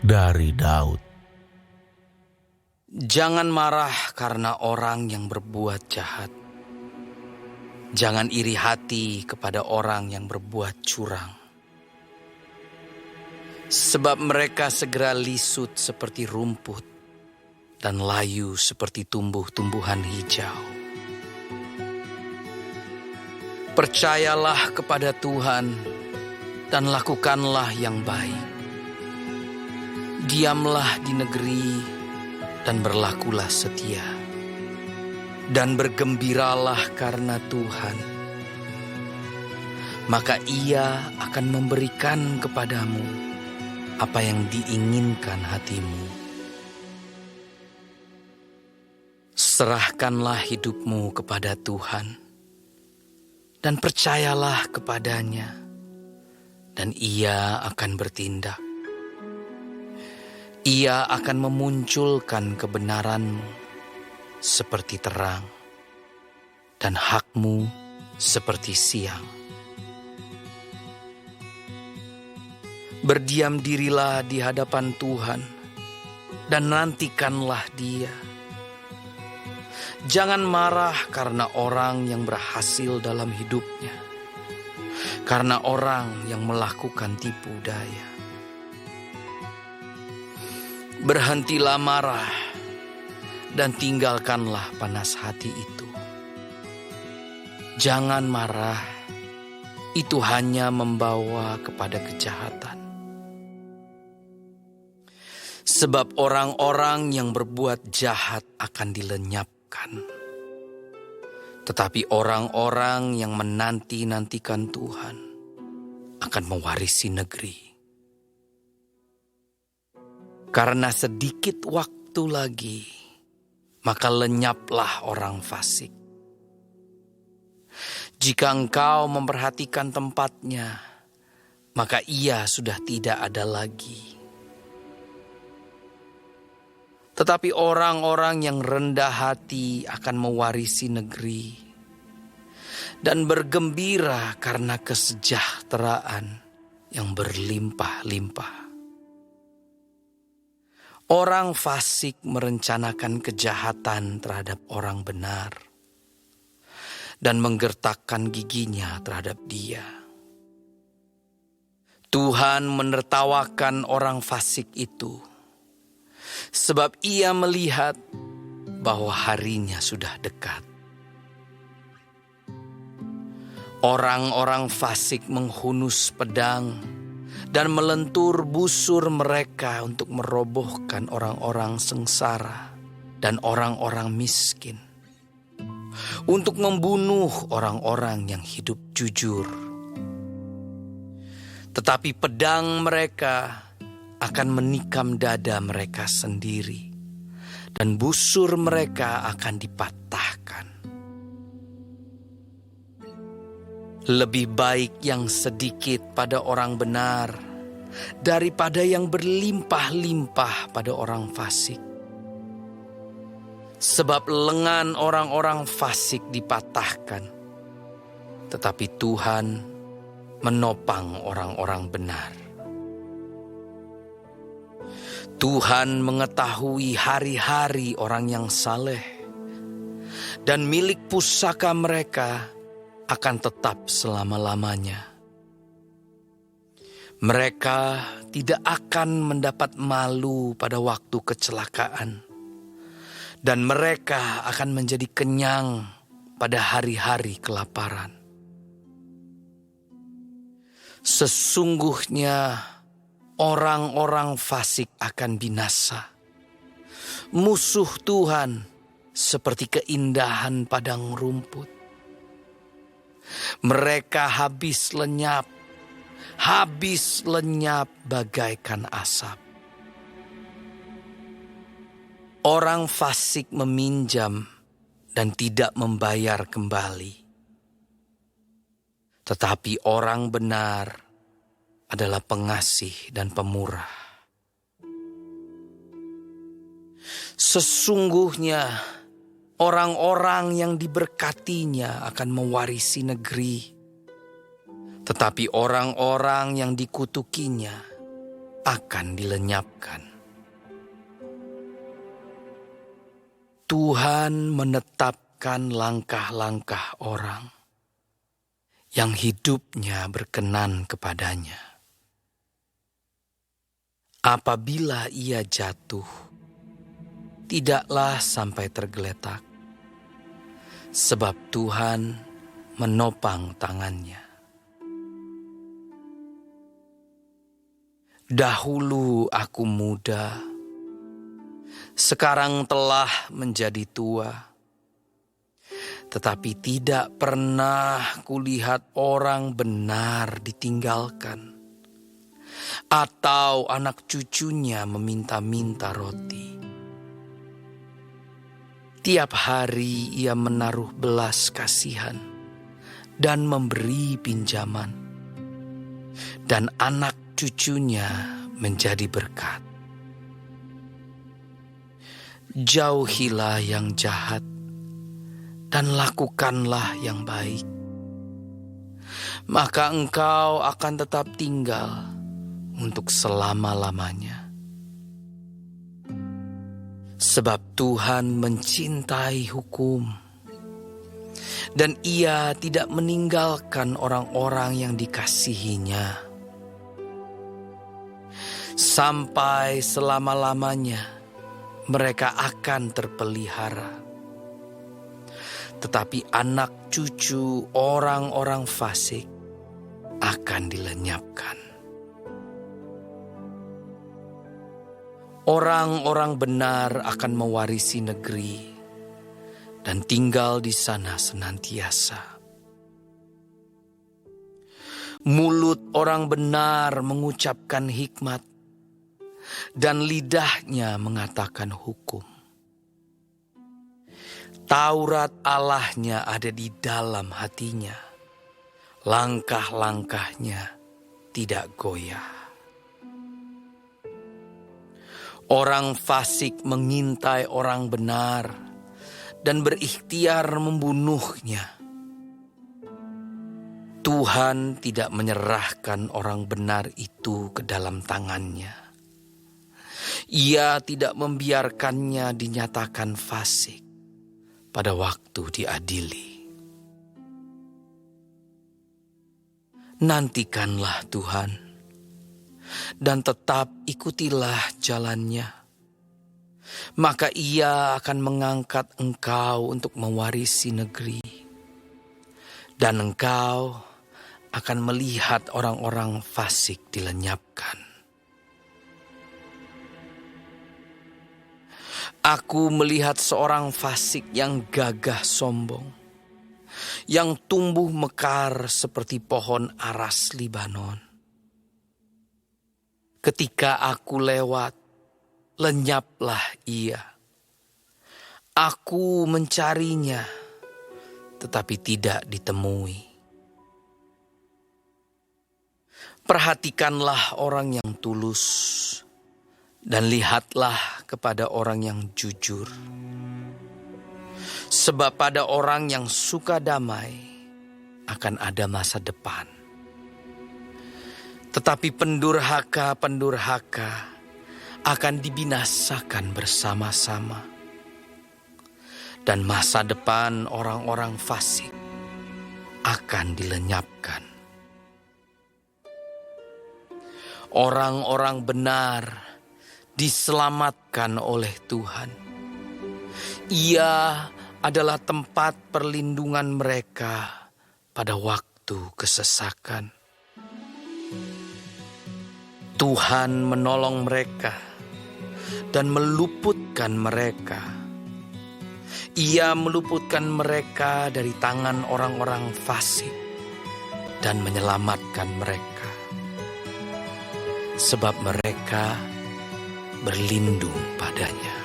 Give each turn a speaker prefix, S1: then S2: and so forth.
S1: dari Daud.
S2: Jangan marah karena orang yang berbuat jahat. Jangan iri hati kepada orang yang berbuat curang. Sebab mereka segera lisut seperti rumput dan layu seperti tumbuh-tumbuhan hijau. Percayalah kepada Tuhan dan lakukanlah yang baik. Diamlah di negeri dan berlakulah setia. Dan bergembiralah karena Tuhan. Maka Ia akan memberikan kepadamu apa yang diinginkan hatimu. Serahkanlah hidupmu kepada Tuhan dan percayalah kepadanya, dan Ia akan bertindak. Ia akan memunculkan kebenaranmu seperti terang dan hakmu seperti siang. Berdiam dirilah di hadapan Tuhan dan nantikanlah Dia. Jangan marah karena orang yang berhasil dalam hidupnya, karena orang yang melakukan tipu daya. Berhentilah marah dan tinggalkanlah panas hati itu. Jangan marah, itu hanya membawa kepada kejahatan. Sebab orang-orang yang berbuat jahat akan dilenyapkan. Tetapi orang-orang yang menanti-nantikan Tuhan akan mewarisi negeri. Karena sedikit waktu lagi, maka lenyaplah orang fasik. Jika engkau memperhatikan tempatnya, maka ia sudah tidak ada lagi. Tetapi orang-orang yang rendah hati akan mewarisi negeri dan bergembira karena kesejahteraan yang berlimpah-limpah. Orang fasik merencanakan kejahatan terhadap orang benar dan menggertakkan giginya terhadap dia. Tuhan menertawakan orang fasik itu, sebab Ia melihat bahwa harinya sudah dekat. Orang-orang fasik menghunus pedang dan melentur busur mereka untuk merobohkan orang-orang sengsara dan orang-orang miskin, untuk membunuh orang-orang yang hidup jujur. Tetapi pedang mereka akan menikam dada mereka sendiri, dan busur mereka akan dipatahkan. Lebih baik yang sedikit pada orang benar daripada yang berlimpah-limpah pada orang fasik. Sebab lengan orang-orang fasik dipatahkan, tetapi Tuhan menopang orang-orang benar. Tuhan mengetahui hari-hari orang yang saleh, dan milik pusaka mereka akan tetap selama-lamanya. Mereka tidak akan mendapat malu pada waktu kecelakaan, dan mereka akan menjadi kenyang pada hari-hari kelaparan. Sesungguhnya orang-orang fasik akan binasa. Musuh Tuhan seperti keindahan padang rumput. Mereka habis lenyap bagaikan asap. Orang fasik meminjam dan tidak membayar kembali. Tetapi orang benar adalah pengasih dan pemurah. Sesungguhnya orang-orang yang diberkatinya akan mewarisi negeri, tetapi orang-orang yang dikutukinya akan dilenyapkan. Tuhan menetapkan langkah-langkah orang yang hidupnya berkenan kepadanya. Apabila ia jatuh, tidaklah sampai tergeletak, sebab Tuhan menopang tangannya. Dahulu aku muda, sekarang telah menjadi tua, tetapi tidak pernah kulihat orang benar ditinggalkan, atau anak cucunya meminta-minta roti. Tiap hari ia menaruh belas kasihan dan memberi pinjaman, dan anak cucunya menjadi berkat. Jauhilah yang jahat dan lakukanlah yang baik, maka engkau akan tetap tinggal untuk selama-lamanya. Sebab Tuhan mencintai hukum, dan Ia tidak meninggalkan orang-orang yang dikasihinya. Sampai selama-lamanya mereka akan terpelihara. Tetapi anak cucu orang-orang fasik akan dilenyapkan. Orang-orang benar akan mewarisi negeri dan tinggal di sana senantiasa. Mulut orang benar mengucapkan hikmat, dan lidahnya mengatakan hukum. Taurat Allahnya ada di dalam hatinya, langkah-langkahnya tidak goyah. Orang fasik mengintai orang benar dan berikhtiar membunuhnya. Tuhan tidak menyerahkan orang benar itu ke dalam tangannya. Ia tidak membiarkannya dinyatakan fasik pada waktu diadili. Nantikanlah Tuhan dan tetap ikutilah jalannya, maka Ia akan mengangkat engkau untuk mewarisi negeri, dan engkau akan melihat orang-orang fasik dilenyapkan. Aku melihat seorang fasik yang gagah sombong, yang tumbuh mekar seperti pohon aras Libanon. Ketika aku lewat, lenyaplah ia. Aku mencarinya, tetapi tidak ditemui. Perhatikanlah orang yang tulus, dan lihatlah kepada orang yang jujur. Sebab pada orang yang suka damai akan ada masa depan. Tetapi pendurhaka akan dibinasakan bersama-sama. Dan masa depan orang-orang fasik akan dilenyapkan. Orang-orang benar diselamatkan oleh Tuhan. Ia adalah tempat perlindungan mereka pada waktu kesesakan. Tuhan menolong mereka dan meluputkan mereka. Ia meluputkan mereka dari tangan orang-orang fasik dan menyelamatkan mereka. Sebab mereka berlindung padanya.